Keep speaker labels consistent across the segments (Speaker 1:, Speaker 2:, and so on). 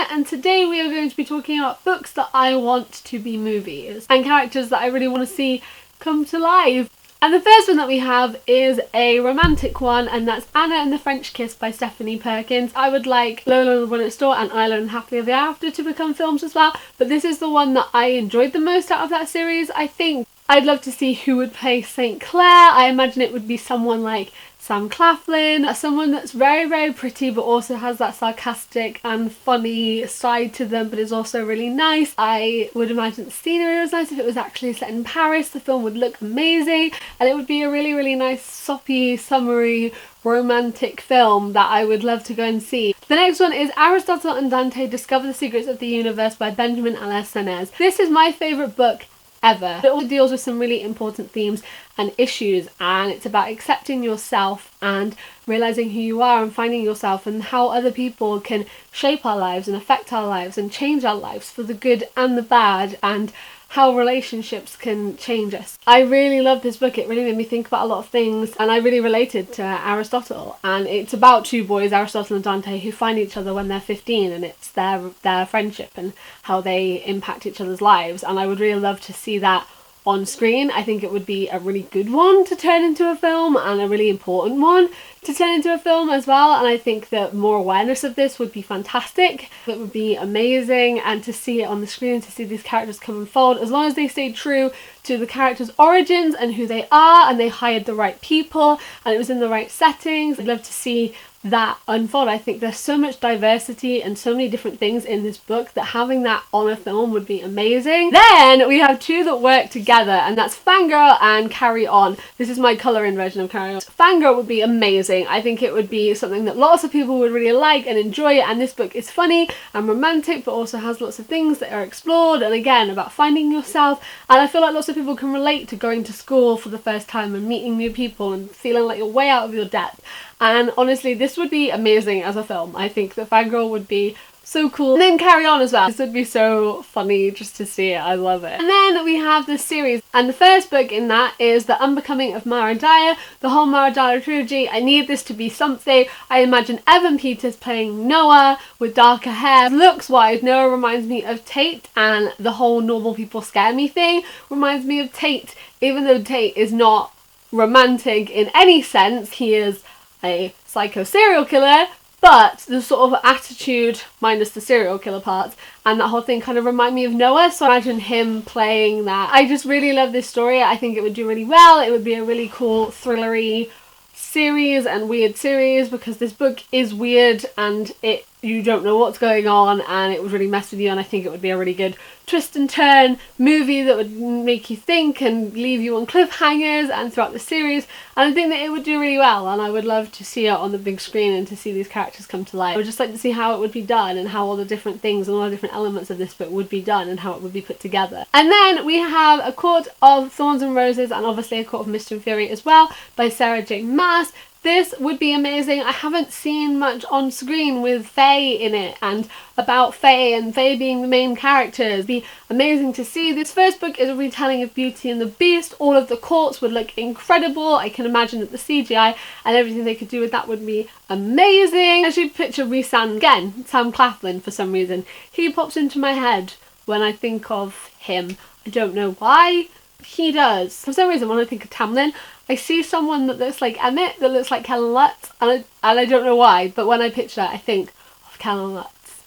Speaker 1: here, and today we are going to be talking about books that I want to be movies and characters that I really want to see come to life. And the first one that we have is a romantic one, and that's Anna and the French Kiss by Stephanie Perkins. I would like Lola and the One Next Door and Isla and Happily Ever After to become films as well, but this is the one that I enjoyed the most out of that series, I think. I'd love to see who would play St. Clair. I imagine it would be someone like Sam Claflin, someone that's very, very pretty but also has that sarcastic and funny side to them but is also really nice. I would imagine the scenery was nice. If it was actually set in Paris, the film would look amazing, and it would be a really, really nice, soppy, summery, romantic film that I would love to go and see. The next one is Aristotle and Dante Discover the Secrets of the Universe by Benjamin Alessanez. This is my favourite book ever. It also deals with some really important themes and issues, and it's about accepting yourself and realising who you are and finding yourself, and how other people can shape our lives and affect our lives and change our lives for the good and the bad, and how relationships can change us. I really love this book. It really made me think about a lot of things, and I really related to Aristotle. And it's about two boys, Aristotle and Dante, who find each other when they're 15, and it's their friendship and how they impact each other's lives. And I would really love to see that on screen. I think it would be a really good one to turn into a film, and a really important one to turn into a film as well, and I think that more awareness of this would be fantastic. It would be amazing, and to see it on the screen, to see these characters come and fold, as long as they stay true to the characters' origins and who they are, and they hired the right people and it was in the right settings. I'd love to see that unfold. I think there's so much diversity and so many different things in this book that having that on a film would be amazing. Then we have two that work together, and that's Fangirl and Carry On. This is my colouring version of Carry On. Fangirl would be amazing. I think it would be something that lots of people would really like and enjoy, and this book is funny and romantic but also has lots of things that are explored, and again about finding yourself, and I feel like lots of people can relate to going to school for the first time and meeting new people and feeling like you're way out of your depth. And honestly, this would be amazing as a film. I think that Fangirl would be so cool. And then Carry On as well. This would be so funny just to see it. I love it. And then we have this series, and the first book in that is The Unbecoming of Mara Dyer, the whole Mara Dyer trilogy. I need this to be something. I imagine Evan Peters playing Noah with darker hair. Looks wise, Noah reminds me of Tate, and the whole normal people scare me thing reminds me of Tate, even though Tate is not romantic in any sense. He is a psycho serial killer, but the sort of attitude, minus the serial killer parts, and that whole thing kind of remind me of Noah, so I imagine him playing that. I just really love this story. I think it would do really well. It would be a really cool thrillery series and weird series, because this book is weird and you don't know what's going on, and it would really mess with you, and I think it would be a really good twist and turn movie that would make you think and leave you on cliffhangers and throughout the series, and I think that it would do really well, and I would love to see it on the big screen and to see these characters come to life. I would just like to see how it would be done, and how all the different things and all the different elements of this book would be done, and how it would be put together. And then we have A Court of Thorns and Roses, and obviously A Court of Mist and Fury as well, by Sarah J. Maas. This would be amazing. I haven't seen much on screen with Faye in it, and about Faye and Faye being the main characters. It'd be amazing to see. This first book is a retelling of Beauty and the Beast. All of the courts would look incredible. I can imagine that the CGI and everything they could do with that would be amazing. I should picture Rhys-Ann again, Sam Claflin, for some reason. He pops into my head when I think of him. I don't know why. He does. For some reason, when I think of Tamlin, I see someone that looks like Emmett, that looks like Kellen Lutz, and I don't know why, but when I picture that, I think of Kellen Lutz.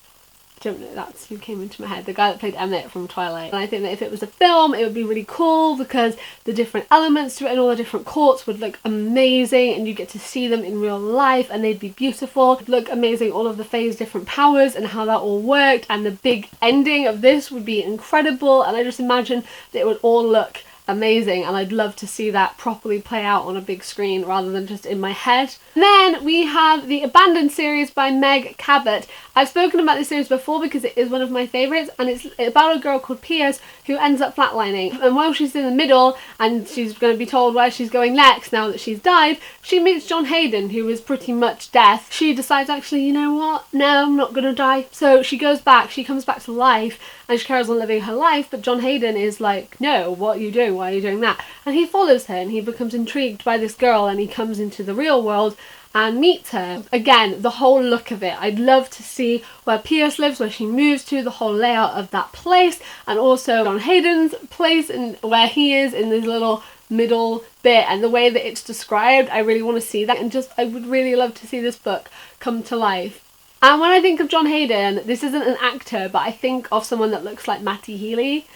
Speaker 1: I don't know, that's who came into my head, the guy that played Emmett from Twilight. And I think that if it was a film, it would be really cool, because the different elements to it and all the different courts would look amazing, and you get to see them in real life, and they'd be beautiful. It'd look amazing, all of the Fae's different powers and how that all worked, and the big ending of this would be incredible, and I just imagine that it would all look amazing, and I'd love to see that properly play out on a big screen rather than just in my head. And then we have the Abandoned series by Meg Cabot. I've spoken about this series before because it is one of my favourites, and it's about a girl called Pierce who ends up flatlining, and while she's in the middle and she's going to be told where she's going next now that she's died, she meets John Hayden, who is pretty much death. She decides, actually, you know what, no, I'm not going to die. So she goes back, she comes back to life, and she carries on living her life, but John Hayden is like, no, what are you doing? Why are you doing that? And he follows her, and he becomes intrigued by this girl, and he comes into the real world, and meets her. Again, the whole look of it. I'd love to see where Pierce lives, where she moves to, the whole layout of that place, and also John Hayden's place and where he is in this little middle bit, and the way that it's described. I really want to see that, and just I would really love to see this book come to life. And when I think of John Hayden, this isn't an actor, but I think of someone that looks like Matty Healy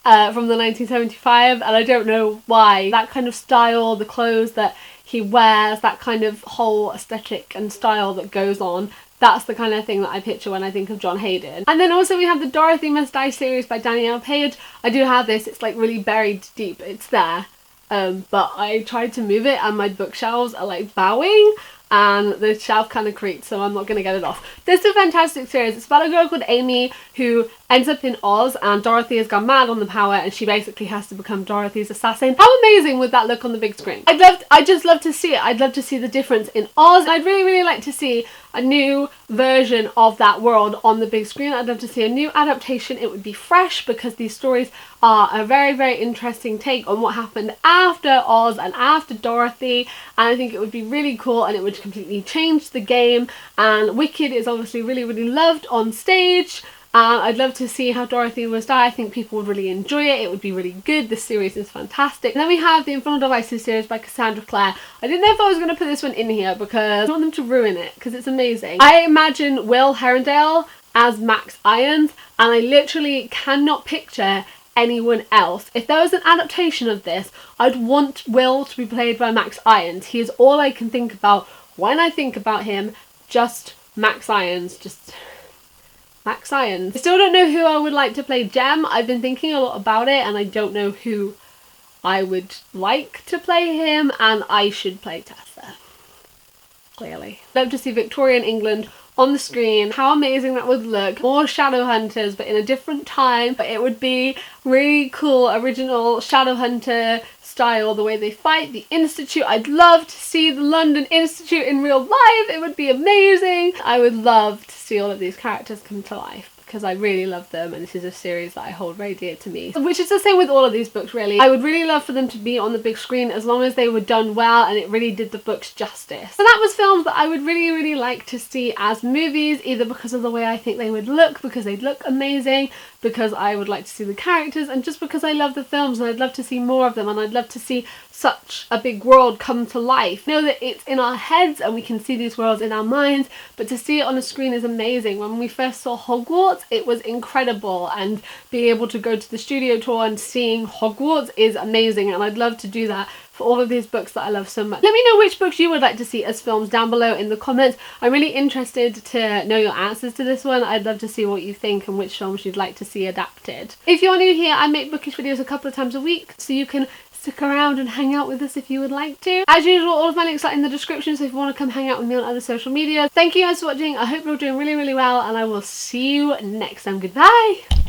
Speaker 1: from the 1975, and I don't know why. That kind of style, the clothes that he wears, that kind of whole aesthetic and style that goes on, that's the kind of thing that I picture when I think of John Hayden. And then also we have the Dorothy Must I series by Danielle Page. I do have this, it's like really buried deep, it's there. But I tried to move it and my bookshelves are like bowing and the shelf kind of creaked, so I'm not going to get it off. This is a fantastic series. It's about a girl called Amy who ends up in Oz, and Dorothy has gone mad on the power and she basically has to become Dorothy's assassin. How amazing would that look on the big screen? I'd just love to see it. I'd love to see the difference in Oz. I'd really like to see a new version of that world on the big screen. I'd love to see a new adaptation. It would be fresh because these stories are a very interesting take on what happened after Oz and after Dorothy, and I think it would be really cool and it would completely change the game. And Wicked is obviously really loved on stage. I'd love to see how Dorothy Must I. I think people would really enjoy it. It would be really good. This series is fantastic. And then we have the Infernal Devices series by Cassandra Clare. I didn't know if I was going to put this one in here because I don't want them to ruin it because it's amazing. I imagine Will Herondale as Max Irons, and I literally cannot picture anyone else. If there was an adaptation of this, I'd want Will to be played by Max Irons. He is all I can think about when I think about him. Just Max Irons. Just Max Irons. I still don't know who I would like to play Jem. I've been thinking a lot about it and I don't know who I would like to play him, and I should play Tessa. Clearly. Love to see Victorian England on the screen. How amazing that would look. More Shadowhunters but in a different time. But it would be really cool, original Shadowhunter style, the way they fight, the Institute. I'd love to see the London Institute in real life. It would be amazing. I would love to see all of these characters come to life because I really love them, and this is a series that I hold very dear to me. Which is the same with all of these books really. I would really love for them to be on the big screen as long as they were done well and it really did the books justice. So that was films that I would really like to see as movies, either because of the way I think they would look, because they'd look amazing, because I would like to see the characters, and just because I love the films and I'd love to see more of them, and I'd love to see such a big world come to life. Know that it's in our heads and we can see these worlds in our minds, but to see it on a screen is amazing. When we first saw Hogwarts, it was incredible, and being able to go to the studio tour and seeing Hogwarts is amazing, and I'd love to do that for all of these books that I love so much. Let me know which books you would like to see as films down below in the comments. I'm really interested to know your answers to this one. I'd love to see what you think and which films you'd like to see adapted. If you're new here, I make bookish videos a couple of times a week, so you can stick around and hang out with us if you would like to. As usual, all of my links are in the description, so if you want to come hang out with me on other social media. Thank you guys for watching. I hope you're doing really well, and I will see you next time. Goodbye!